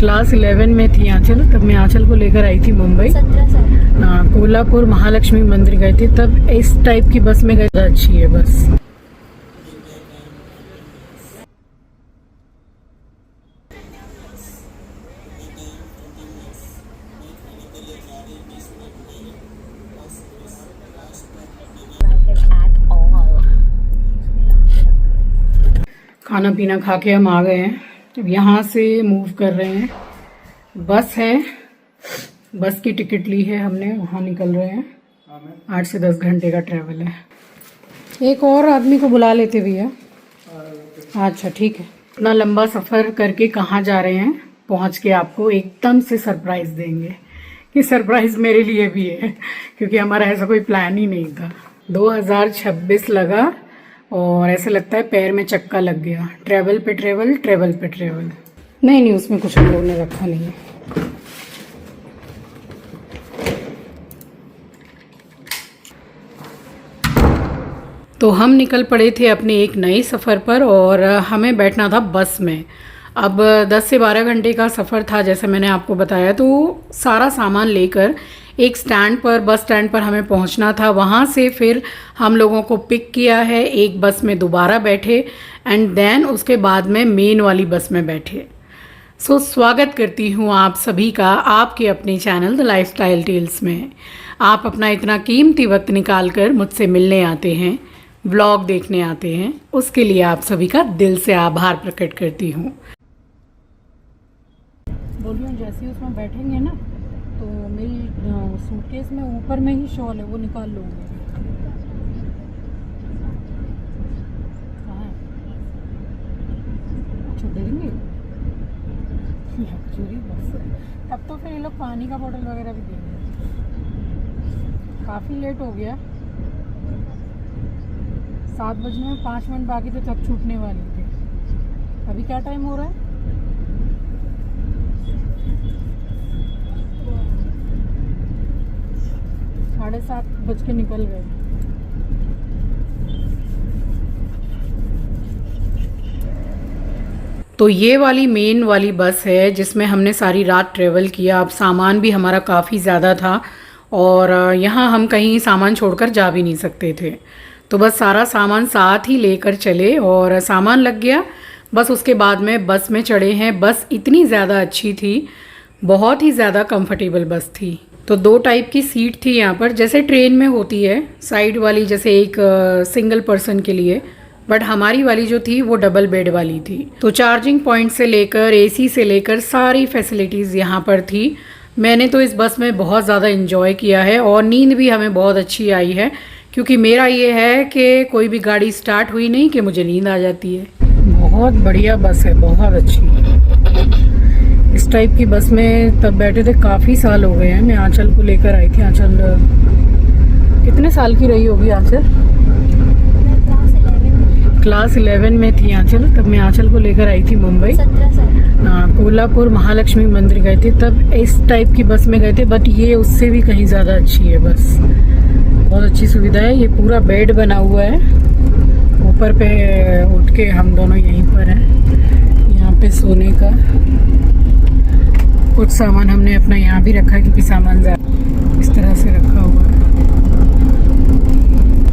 Class 11 में थी आंचल, तब मैं आंचल को लेकर आई थी मुंबई। 17 साल। कोल्हापुर महालक्ष्मी मंदिर गए थे, तब इस टाइप की बस में गए। अच्छी है बस। खाना पीना खा के हम आ गए हैं। अब यहाँ से मूव कर रहे हैं। बस है, बस की टिकट ली है हमने, वहाँ निकल रहे हैं। 8 से 10 घंटे का ट्रैवल है। एक और आदमी को बुला लेते भैया। अच्छा ठीक है। इतना लंबा सफ़र करके कहाँ जा रहे हैं, पहुँच के आपको एकदम से सरप्राइज देंगे। कि सरप्राइज मेरे लिए भी है, क्योंकि हमारा ऐसा कोई प्लान ही नहीं था। 2026 लगा और ऐसा लगता है पैर में चक्का लग गया। ट्रैवल पे ट्रैवल, ट्रैवल पे ट्रैवल। नहीं, उसमें कुछ हम लोगों ने रखा नहीं है। तो हम निकल पड़े थे अपने एक नए सफ़र पर और हमें बैठना था बस में। अब 10 से 12 घंटे का सफ़र था, जैसे मैंने आपको बताया। तो सारा सामान लेकर एक स्टैंड पर, बस स्टैंड पर हमें पहुंचना था। वहां से फिर हम लोगों को पिक किया है, एक बस में दोबारा बैठे एंड देन उसके बाद में मेन वाली बस में बैठे। सो स्वागत करती हूँ आप सभी का आपके अपने चैनल द लाइफस्टाइल टेल्स में। आप अपना इतना कीमती वक्त निकाल कर मुझसे मिलने आते हैं, व्लॉग देखने आते हैं, उसके लिए आप सभी का दिल से आभार प्रकट करती हूँ। बोलिए, जैसे उसमें बैठेंगे ना तो मेरी सूटकेस में ऊपर में ही शॉल है, वो निकाल लूँगी। अच्छा देंगे लग्जरी बस है। तब तो फिर ये लोग पानी का बोतल वगैरह भी देंगे। काफ़ी लेट हो गया, 7 बजने में 5 मिनट बाकी थे तब छूटने वाली थी। अभी क्या टाइम हो रहा है? 7:30 बज के निकल गए। तो ये वाली मेन वाली बस है जिसमें हमने सारी रात ट्रेवल किया। अब सामान भी हमारा काफ़ी ज़्यादा था और यहाँ हम कहीं सामान छोड़कर जा भी नहीं सकते थे। तो बस सारा सामान साथ ही लेकर चले और सामान लग गया। बस उसके बाद में बस में चढ़े हैं। बस इतनी ज़्यादा अच्छी थी, बहुत ही ज़्यादा कंफर्टेबल बस थी। तो 2 टाइप की सीट थी यहाँ पर, जैसे ट्रेन में होती है साइड वाली, जैसे एक सिंगल पर्सन के लिए, बट हमारी वाली जो थी वो डबल बेड वाली थी। तो चार्जिंग पॉइंट से लेकर एसी से लेकर सारी फैसिलिटीज़ यहाँ पर थी। मैंने तो इस बस में बहुत ज़्यादा इन्जॉय किया है और नींद भी हमें बहुत अच्छी आई है, क्योंकि मेरा ये है कि कोई भी गाड़ी स्टार्ट हुई नहीं कि मुझे नींद आ जाती है। बहुत बढ़िया बस है, बहुत अच्छी। इस टाइप की बस में तब बैठे थे, काफ़ी साल हो गए हैं। मैं आंचल को लेकर आई थी। आंचल कितने साल की रही होगी आंचल? क्लास 11 में थी आंचल, तब मैं आंचल को लेकर आई थी मुंबई। 17 साल। कोल्हापुर महालक्ष्मी मंदिर गए थे, तब इस टाइप की बस में गए थे। बट ये उससे भी कहीं ज़्यादा अच्छी है बस। बहुत अच्छी सुविधा है। ये पूरा बेड बना हुआ है, ऊपर पे उठ के हम दोनों यहीं पर हैं। यहाँ पे सोने का कुछ सामान हमने अपना यहाँ भी रखा है, क्योंकि सामान ज़्यादा इस तरह से रखा हुआ है।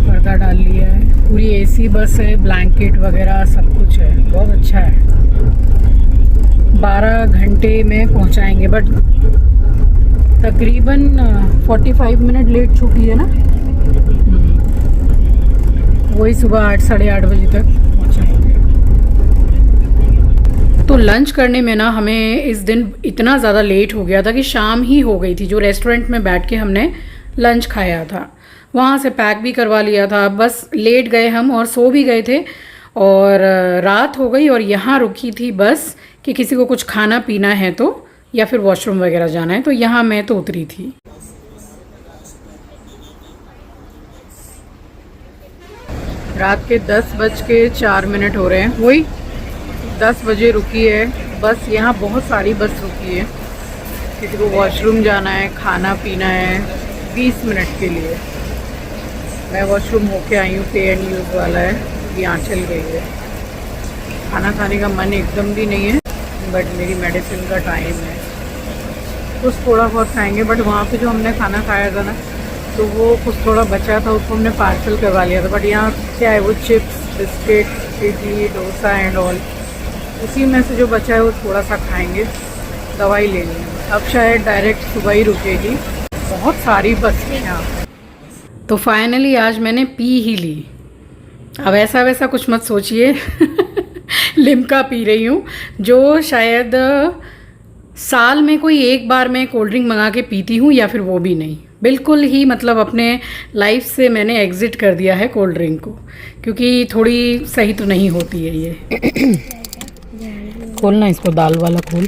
पर्दा डाल लिया है। पूरी एसी बस है, ब्लैंकेट वगैरह सब कुछ है, बहुत अच्छा है। 12 घंटे में पहुँचाएंगे, बट तकरीबन 45 मिनट लेट छूटी है ना। वही सुबह 8 साढ़े 8 बजे तक पहुँचाएंगे। तो लंच करने में ना हमें इस दिन इतना ज़्यादा लेट हो गया था कि शाम ही हो गई थी। जो रेस्टोरेंट में बैठ के हमने लंच खाया था, वहाँ से पैक भी करवा लिया था। बस लेट गए हम और सो भी गए थे और रात हो गई। और यहाँ रुकी थी बस कि किसी को कुछ खाना पीना है तो, या फिर वॉशरूम वगैरह जाना है, तो यहाँ मैं तो उतरी थी। रात के 10:04 हो रहे हैं। वही 10 बजे रुकी है बस। यहाँ बहुत सारी बस रुकी है, किसी को वॉशरूम जाना है, खाना पीना है। 20 मिनट के लिए मैं वॉशरूम होके आई हूँ। पे एंड यूज़ वाला है, यहाँ चल गई है। खाना खाने का मन एकदम भी नहीं है। बट मेरी मेडिसिन का टाइम है, कुछ थोड़ा बहुत खाएंगे। बट वहाँ पे जो हमने खाना खाया था ना, तो वो कुछ थोड़ा बचा था, उसको हमने पार्सल करवा लिया था। बट यहाँ क्या है, वो chips, biscuit, idli, dosa and all, उसी में से जो बचा है वो थोड़ा सा खाएंगे। दवाई लेनी है, अब शायद डायरेक्ट सुबह ही रुकेगी, बहुत सारी बस है यहाँ। तो फाइनली आज मैंने पी ही ली। अब ऐसा वैसा कुछ मत सोचिए लिम्का पी रही हूँ, जो शायद साल में कोई एक बार मैं कोल्ड ड्रिंक मंगा के पीती हूँ, या फिर वो भी नहीं। बिल्कुल ही मतलब अपने लाइफ से मैंने एग्ज़िट कर दिया है कोल्ड ड्रिंक को, क्योंकि थोड़ी सही तो नहीं होती है ये। खोलना इसको, दाल वाला खोल।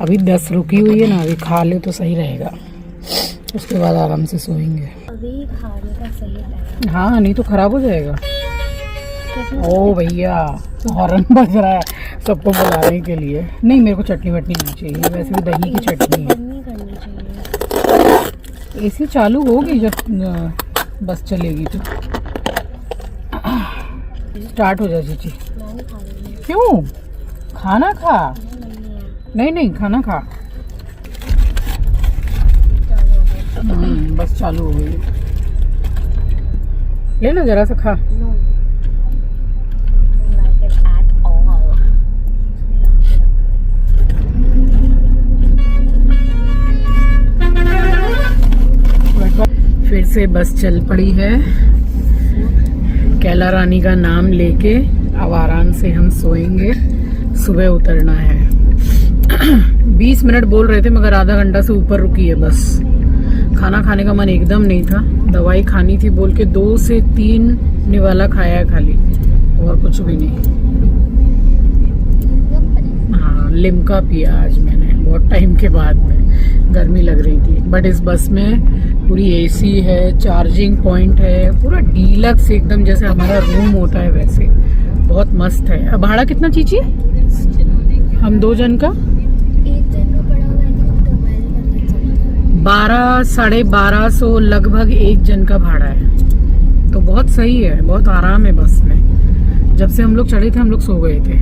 अभी 10 रुकी हुई है ना, अभी खा ले तो सही रहेगा, उसके बाद आराम से सोएंगे। अभी खाने का सही टाइम। हाँ, नहीं तो ख़राब हो जाएगा। ओ भैया, हॉर्न बज रहा है सबको बुलाने के लिए। नहीं, मेरे को चटनी वटनी नहीं चाहिए, वैसे भी दही की चटनी है। नहीं करनी चाहिए। एसी चालू होगी जब बस चलेगी तो। स्टार्ट हो जाए चीची। मैं नहीं खा रही हूँ। क्यों? खाना खा। नहीं नहीं, खाना खा। बस चालू हो गई, ले ना जरा सा खा। No. Like it at all. फिर से बस चल पड़ी है, कैला रानी का नाम लेके। अब आराम से हम सोएंगे, सुबह उतरना है। 20 मिनट बोल रहे थे, मगर आधा घंटा से ऊपर रुकी है बस। खाना खाने का मन एकदम नहीं था, दवाई खानी थी बोल के 2 से 3 निवाला खाया खाली, और कुछ भी नहीं। हाँ, लिम्का पिया आज मैंने बहुत टाइम के बाद में, गर्मी लग रही थी। बट इस बस में पूरी एसी है, चार्जिंग पॉइंट है, पूरा डीलक्स एकदम, जैसे हमारा रूम होता है वैसे, बहुत मस्त है। अब भाड़ा कितना चीची? हम 2 जन का एक जन का पड़ा हुआ है 12, 1250 लगभग एक जन का भाड़ा है। तो बहुत सही है, बहुत आराम है बस में। जब से हम लोग चढ़े थे हम लोग सो गए थे,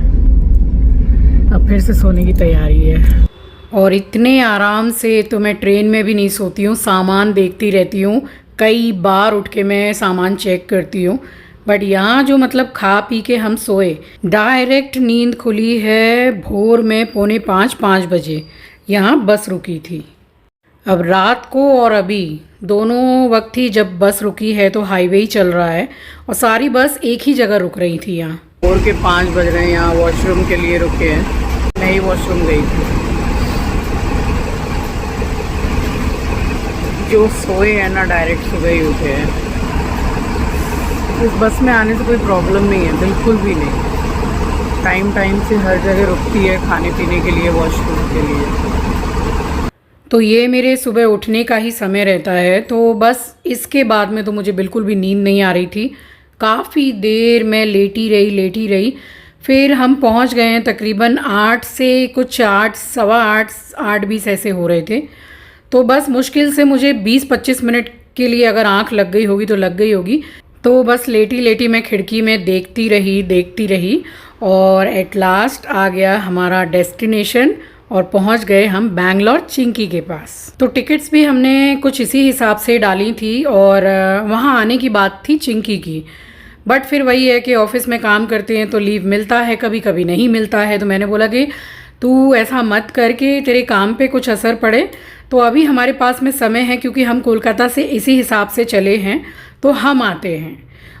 अब फिर से सोने की तैयारी है। और इतने आराम से तो मैं ट्रेन में भी नहीं सोती हूँ, सामान देखती रहती हूँ, कई बार उठ के मैं सामान चेक करती हूँ। बट यहाँ जो मतलब खा पी के हम सोए, डायरेक्ट नींद खुली है भोर में 4:45 बजे यहाँ बस रुकी थी। अब रात को और अभी दोनों वक्त ही जब बस रुकी है तो हाईवे ही चल रहा है, और सारी बस एक ही जगह रुक रही थी। यहाँ भोर के 5 बज रहे हैं, यहाँ वॉशरूम के लिए रुके हैं। मैं ही वॉशरूम गई थी। जो सोए हैं ना, डायरेक्ट सुबह ही उठे हैं। इस बस में आने से कोई प्रॉब्लम नहीं है, बिल्कुल भी नहीं। टाइम से हर जगह रुकती है खाने पीने के लिए, वॉशरूम के लिए। तो ये मेरे सुबह उठने का ही समय रहता है। तो बस इसके बाद में तो मुझे बिल्कुल भी नींद नहीं आ रही थी। काफ़ी देर मैं लेटी रही। फिर हम पहुंच गए हैं तकरीबन 8 से कुछ 8, सवा 8, 8:20 ऐसे हो रहे थे। तो बस मुश्किल से मुझे 20-25 मिनट के लिए अगर आंख लग गई होगी तो लग गई होगी। तो बस लेटी मैं खिड़की में देखती रही और एट लास्ट आ गया हमारा डेस्टिनेशन, और पहुंच गए हम बैंगलोर चिंकी के पास। तो टिकट्स भी हमने कुछ इसी हिसाब से डाली थी, और वहां आने की बात थी चिंकी की। बट फिर वही है कि ऑफिस में काम करते हैं तो लीव मिलता है, कभी कभी नहीं मिलता है। तो मैंने बोला कि तू ऐसा मत करके तेरे काम पे कुछ असर पड़े। तो अभी हमारे पास में समय है, क्योंकि हम कोलकाता से इसी हिसाब से चले हैं, तो हम आते हैं।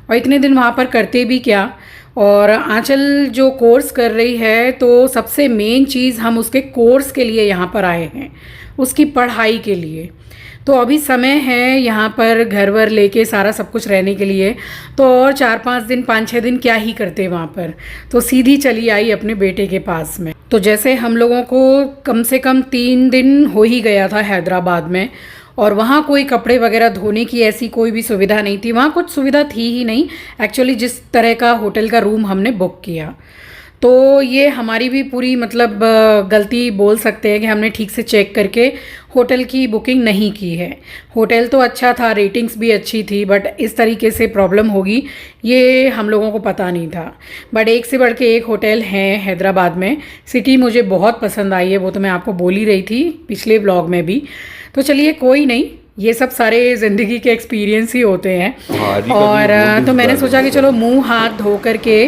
और इतने दिन वहाँ पर करते भी क्या। और आंचल जो कोर्स कर रही है, तो सबसे मेन चीज़ हम उसके कोर्स के लिए यहाँ पर आए हैं, उसकी पढ़ाई के लिए। तो अभी समय है यहाँ पर घर वर लेके सारा सब कुछ रहने के लिए। तो और 4-5 दिन, 5-6 दिन क्या ही करते वहाँ पर। तो सीधी चली आई अपने बेटे के पास में। तो जैसे हम लोगों को कम से कम 3 दिन हो ही गया था हैदराबाद में, और वहाँ कोई कपड़े वगैरह धोने की ऐसी कोई भी सुविधा नहीं थी। वहाँ कुछ सुविधा थी ही नहीं एक्चुअली, जिस तरह का होटल का रूम हमने बुक किया। तो ये हमारी भी पूरी मतलब गलती बोल सकते हैं कि हमने ठीक से चेक करके होटल की बुकिंग नहीं की है। होटल तो अच्छा था, रेटिंग्स भी अच्छी थी, बट इस तरीके से प्रॉब्लम होगी ये हम लोगों को पता नहीं था। बट एक से बढ़ के एक होटल है हैदराबाद में। सिटी मुझे बहुत पसंद आई है, वो तो मैं आपको बोल ही रही थी पिछले व्लॉग में भी। तो चलिए कोई नहीं, ये सब सारे ज़िंदगी के एक्सपीरियंस ही होते हैं। और तो मैंने सोचा कि चलो मुंह हाथ धो करके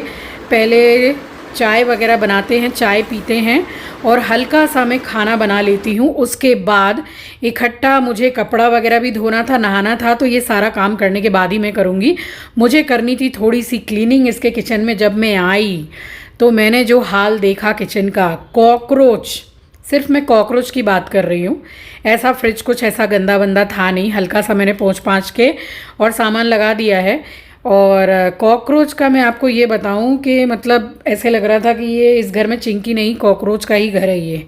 पहले चाय वगैरह बनाते हैं, चाय पीते हैं और हल्का सा मैं खाना बना लेती हूँ। उसके बाद इकट्ठा मुझे कपड़ा वगैरह भी धोना था, नहाना था, तो ये सारा काम करने के बाद ही मैं करूँगी। मुझे करनी थी थोड़ी सी क्लीनिंग इसके किचन में। जब मैं आई तो मैंने जो हाल देखा किचन का, कॉकरोच, सिर्फ मैं कॉकरोच की बात कर रही हूँ। ऐसा फ्रिज कुछ ऐसा गंदा बंदा था नहीं, हल्का सा मैंने पोंछ पाँछ के और सामान लगा दिया है। और कॉकरोच का मैं आपको ये बताऊं कि मतलब ऐसे लग रहा था कि ये इस घर में चिंकी नहीं, कॉकरोच का ही घर है ये।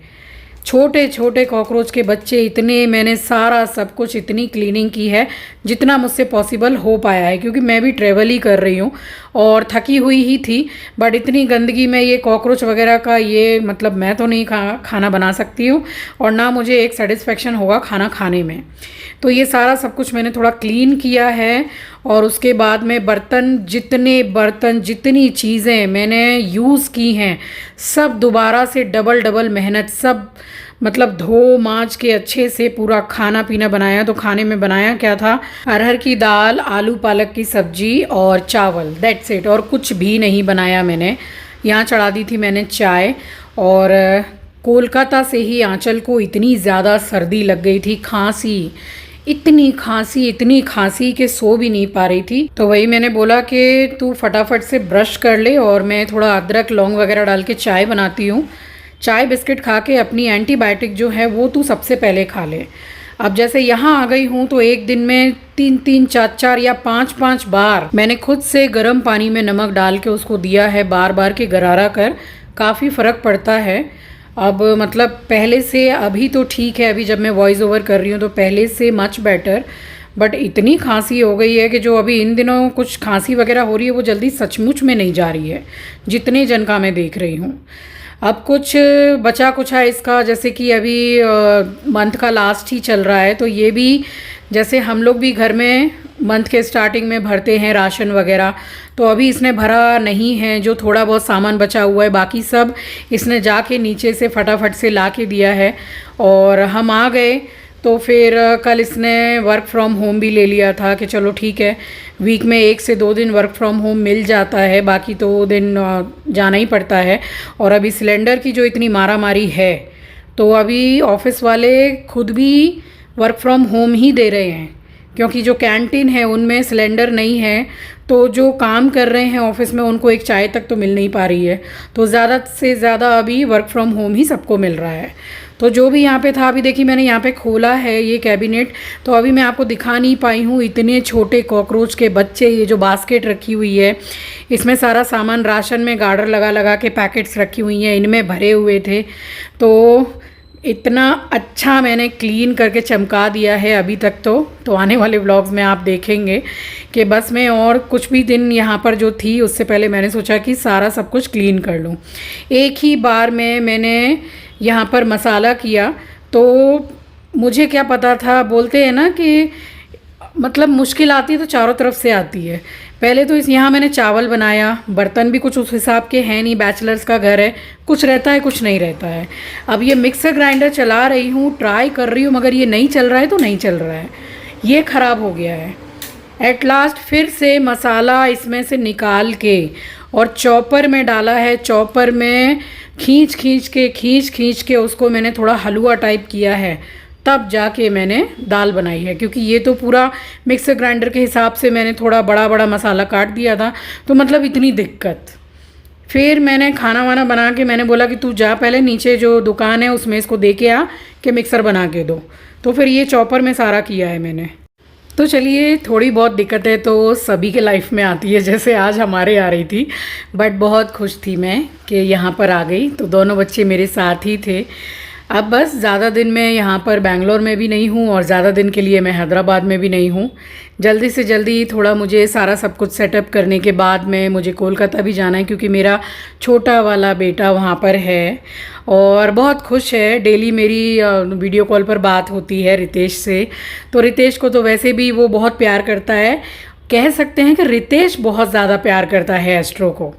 छोटे छोटे कॉकरोच के बच्चे इतने, मैंने सारा सब कुछ इतनी क्लीनिंग की है जितना मुझसे पॉसिबल हो पाया है, क्योंकि मैं भी ट्रैवल ही कर रही हूँ और थकी हुई ही थी। बट इतनी गंदगी में ये कॉकरोच वगैरह का ये मतलब मैं तो नहीं खाना बना सकती हूँ और ना मुझे एक सेटिस्फेक्शन होगा खाना खाने में। तो ये सारा सब कुछ मैंने थोड़ा क्लीन किया है। और उसके बाद में बर्तन जितनी चीज़ें मैंने यूज़ की हैं सब दोबारा से डबल मेहनत, सब मतलब धो मांज के अच्छे से पूरा खाना पीना बनाया। तो खाने में बनाया क्या था, अरहर की दाल, आलू पालक की सब्जी और चावल, दैट्स इट। और कुछ भी नहीं बनाया मैंने। यहाँ चढ़ा दी थी मैंने चाय। और कोलकाता से ही आंचल को इतनी ज़्यादा सर्दी लग गई थी, इतनी खांसी कि सो भी नहीं पा रही थी। तो वही मैंने बोला कि तू फटाफट से ब्रश कर ले और मैं थोड़ा अदरक लौंग वगैरह डाल के चाय बनाती हूँ। चाय बिस्किट खा के अपनी एंटीबायोटिक जो है वो तू सबसे पहले खा ले। अब जैसे यहाँ आ गई हूँ तो एक दिन में 3 4 या 5 बार मैंने खुद से गर्म पानी में नमक डाल के उसको दिया है, बार बार के गरारा कर। काफ़ी फ़र्क पड़ता है। अब मतलब पहले से अभी तो ठीक है, अभी जब मैं वॉइस ओवर कर रही हूँ तो पहले से मच बेटर। बट इतनी खांसी हो गई है कि जो अभी इन दिनों कुछ खांसी वगैरह हो रही है वो जल्दी सचमुच में नहीं जा रही है, जितने जन का मैं देख रही हूँ। अब कुछ बचा कुछ है इसका, जैसे कि अभी मंथ का लास्ट ही चल रहा है, तो ये भी जैसे हम लोग भी घर में मंथ के स्टार्टिंग में भरते हैं राशन वगैरह, तो अभी इसने भरा नहीं है। जो थोड़ा बहुत सामान बचा हुआ है बाकी सब इसने जाके नीचे से फटाफट से ला के दिया है। और हम आ गए तो फिर कल इसने वर्क फ्रॉम होम भी ले लिया था कि चलो ठीक है, वीक में 1 से 2 दिन वर्क फ्रॉम होम मिल जाता है, बाकी तो दिन जाना ही पड़ता है। और अभी सिलेंडर की जो इतनी मारामारी है तो अभी ऑफिस वाले खुद भी वर्क फ्रॉम होम ही दे रहे हैं, क्योंकि जो कैंटीन है उनमें सिलेंडर नहीं है। तो जो काम कर रहे हैं ऑफिस में उनको एक चाय तक तो मिल नहीं पा रही है। तो ज़्यादा से ज़्यादा अभी वर्क फ्रॉम होम ही सबको मिल रहा है। तो जो भी यहाँ पे था, अभी देखिए मैंने यहाँ पे खोला है ये कैबिनेट, तो अभी मैं आपको दिखा नहीं पाई हूँ। इतने छोटे कॉकरोच के बच्चे, ये जो बास्केट रखी हुई है इसमें सारा सामान राशन में गार्डर लगा लगा के पैकेट्स रखी हुई हैं, इनमें भरे हुए थे। तो इतना अच्छा मैंने क्लीन करके चमका दिया है अभी तक। तो आने वाले व्लॉग्स में आप देखेंगे कि बस मैं और कुछ भी दिन यहाँ पर जो थी उससे पहले मैंने सोचा कि सारा सब कुछ क्लीन कर लूँ। एक ही बार में मैंने यहाँ पर मसाला किया, तो मुझे क्या पता था, बोलते हैं ना कि मतलब मुश्किल आती है तो चारों तरफ से आती है। पहले तो यहाँ मैंने चावल बनाया, बर्तन भी कुछ उस हिसाब के हैं नहीं, बैचलर्स का घर है, कुछ रहता है कुछ नहीं रहता है। अब ये मिक्सर ग्राइंडर चला रही हूँ, ट्राई कर रही हूँ, मगर ये नहीं चल रहा है तो नहीं चल रहा है, ये ख़राब हो गया है। एट लास्ट फिर से मसाला इसमें से निकाल के और चॉपर में डाला है। चॉपर में खींच के उसको मैंने थोड़ा हलवा टाइप किया है, तब जाके मैंने दाल बनाई है। क्योंकि ये तो पूरा मिक्सर ग्राइंडर के हिसाब से मैंने थोड़ा बड़ा मसाला काट दिया था, तो मतलब इतनी दिक्कत। फिर मैंने खाना वाना बना के मैंने बोला कि तू जा पहले नीचे जो दुकान है उसमें इसको दे के आ कि मिक्सर बना के दो। तो फिर ये चॉपर में सारा किया है मैंने। तो चलिए, थोड़ी बहुत दिक्कतें तो सभी के लाइफ में आती है, जैसे आज हमारे आ रही थी। बट बहुत खुश थी मैं कि यहाँ पर आ गई। तो दोनों बच्चे मेरे साथ ही थे। अब बस ज़्यादा दिन मैं यहाँ पर बेंगलोर में भी नहीं हूँ और ज़्यादा दिन के लिए मैं हैदराबाद में भी नहीं हूँ। जल्दी से जल्दी थोड़ा मुझे सारा सब कुछ सेटअप करने के बाद में मुझे कोलकाता भी जाना है, क्योंकि मेरा छोटा वाला बेटा वहाँ पर है और बहुत खुश है। डेली मेरी वीडियो कॉल पर बात होती है रितेश से। तो रितेश को तो वैसे भी वो बहुत प्यार करता है, कह सकते हैं कि रितेश बहुत ज़्यादा प्यार करता है एस्ट्रो को।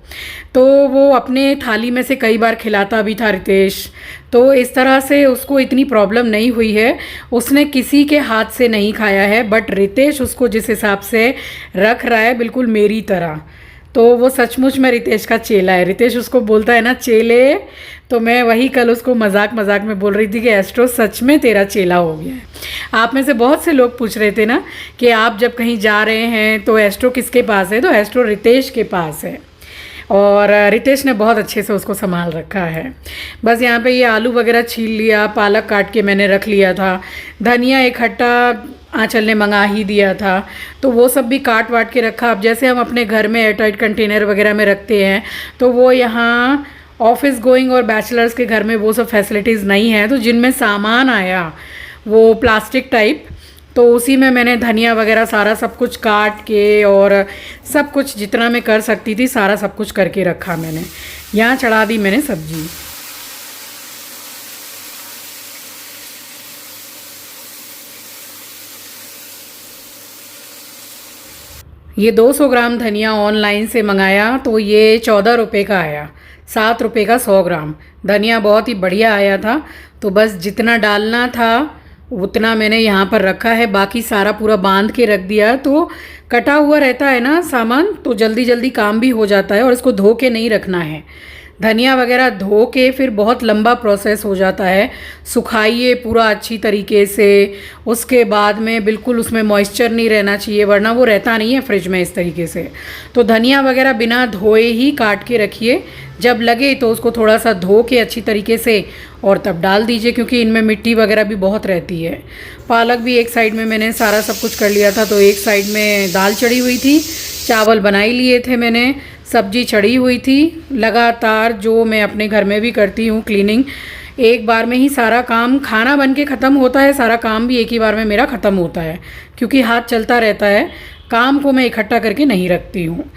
तो वो अपने थाली में से कई बार खिलाता भी था रितेश। तो इस तरह से उसको इतनी प्रॉब्लम नहीं हुई है, उसने किसी के हाथ से नहीं खाया है। बट रितेश उसको जिस हिसाब से रख रहा है बिल्कुल मेरी तरह, तो वो सचमुच में रितेश का चेला है। रितेश उसको बोलता है ना चेले, तो मैं वही कल उसको मजाक मजाक में बोल रही थी कि एस्ट्रो सच में तेरा चेला हो गया है। आप में से बहुत से लोग पूछ रहे थे ना कि आप जब कहीं जा रहे हैं तो एस्ट्रो किसके पास है, तो एस्ट्रो रितेश के पास है और रितेश ने बहुत अच्छे से उसको संभाल रखा है। बस यहाँ पे ये आलू वगैरह छील लिया, पालक काट के मैंने रख लिया था, धनिया इकट्ठा आंचल ने मंगा ही दिया था तो वो सब भी काट वाट के रखा। अब जैसे हम अपने घर में एयरटाइट कंटेनर वगैरह में रखते हैं, तो वो यहाँ ऑफिस गोइंग और बैचलर्स के घर में वो सब फैसिलिटीज़ नहीं है। तो जिनमें सामान आया वो प्लास्टिक टाइप, तो उसी में मैंने धनिया वगैरह सारा सब कुछ काट के और सब कुछ जितना मैं कर सकती थी सारा सब कुछ करके रखा मैंने। यहाँ चढ़ा दी मैंने सब्जी। ये 200 ग्राम धनिया ऑनलाइन से मंगाया तो ये 14 रुपये का आया, 7 रुपये का 100 ग्राम। धनिया बहुत ही बढ़िया आया था। तो बस जितना डालना था उतना मैंने यहाँ पर रखा है, बाकी सारा पूरा बांध के रख दिया। तो कटा हुआ रहता है ना सामान, तो जल्दी जल्दी काम भी हो जाता है और इसको धो के नहीं रखना है। धनिया वगैरह धो के फिर बहुत लंबा प्रोसेस हो जाता है। सुखाइए पूरा अच्छी तरीके से, उसके बाद में बिल्कुल उसमें मॉइस्चर नहीं रहना चाहिए, वरना वो रहता नहीं है फ्रिज में इस तरीके से। तो धनिया वगैरह बिना धोए ही काट के रखिए, जब लगे तो उसको थोड़ा सा धो के अच्छी तरीके से और तब डाल दीजिए, क्योंकि इनमें मिट्टी वगैरह भी बहुत रहती है। पालक भी एक साइड में मैंने सारा सब कुछ कर लिया था, तो एक साइड में दाल चढ़ी हुई थी, चावल बना ही लिए थे मैंने, सब्जी चढ़ी हुई थी। लगातार जो मैं अपने घर में भी करती हूँ क्लीनिंग, एक बार में ही सारा काम, खाना बन के ख़त्म होता है, सारा काम भी एक ही बार में मेरा ख़त्म होता है, क्योंकि हाथ चलता रहता है। काम को मैं इकट्ठा करके नहीं रखती हूँ।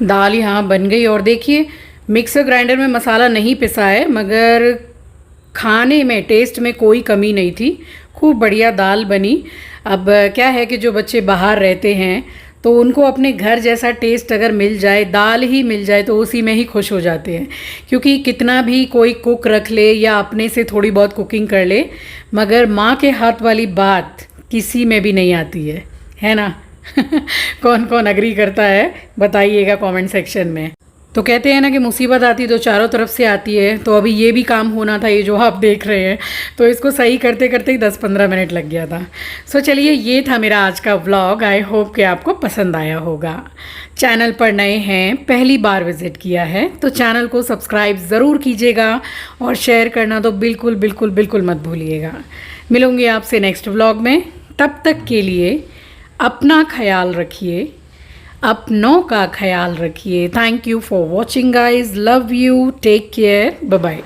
दाल यहाँ बन गई और देखिए मिक्सर ग्राइंडर में मसाला नहीं पिसा है, मगर खाने में टेस्ट में कोई कमी नहीं थी। खूब बढ़िया दाल बनी। अब क्या है कि जो बच्चे बाहर रहते हैं तो उनको अपने घर जैसा टेस्ट अगर मिल जाए, दाल ही मिल जाए, तो उसी में ही खुश हो जाते हैं। क्योंकि कितना भी कोई कुक रख ले या अपने से थोड़ी बहुत कुकिंग कर ले, मगर माँ के हाथ वाली बात किसी में भी नहीं आती है ना। कौन कौन अग्री करता है बताइएगा कमेंट सेक्शन में। तो कहते हैं ना कि मुसीबत आती तो चारों तरफ से आती है। तो अभी ये भी काम होना था, ये जो आप देख रहे हैं, तो इसको सही करते करते ही 10-15 मिनट लग गया था। सो चलिए, ये था मेरा आज का व्लॉग। आई होप कि आपको पसंद आया होगा। चैनल पर नए हैं, पहली बार विज़िट किया है, तो चैनल को सब्सक्राइब ज़रूर कीजिएगा और शेयर करना तो बिल्कुल बिल्कुल बिल्कुल मत भूलिएगा। मिलूँगी आपसे नेक्स्ट व्लॉग में। तब तक के लिए अपना ख्याल रखिए, अपनों का ख्याल रखिए। Thank you for watching guys, love you, take care, bye bye.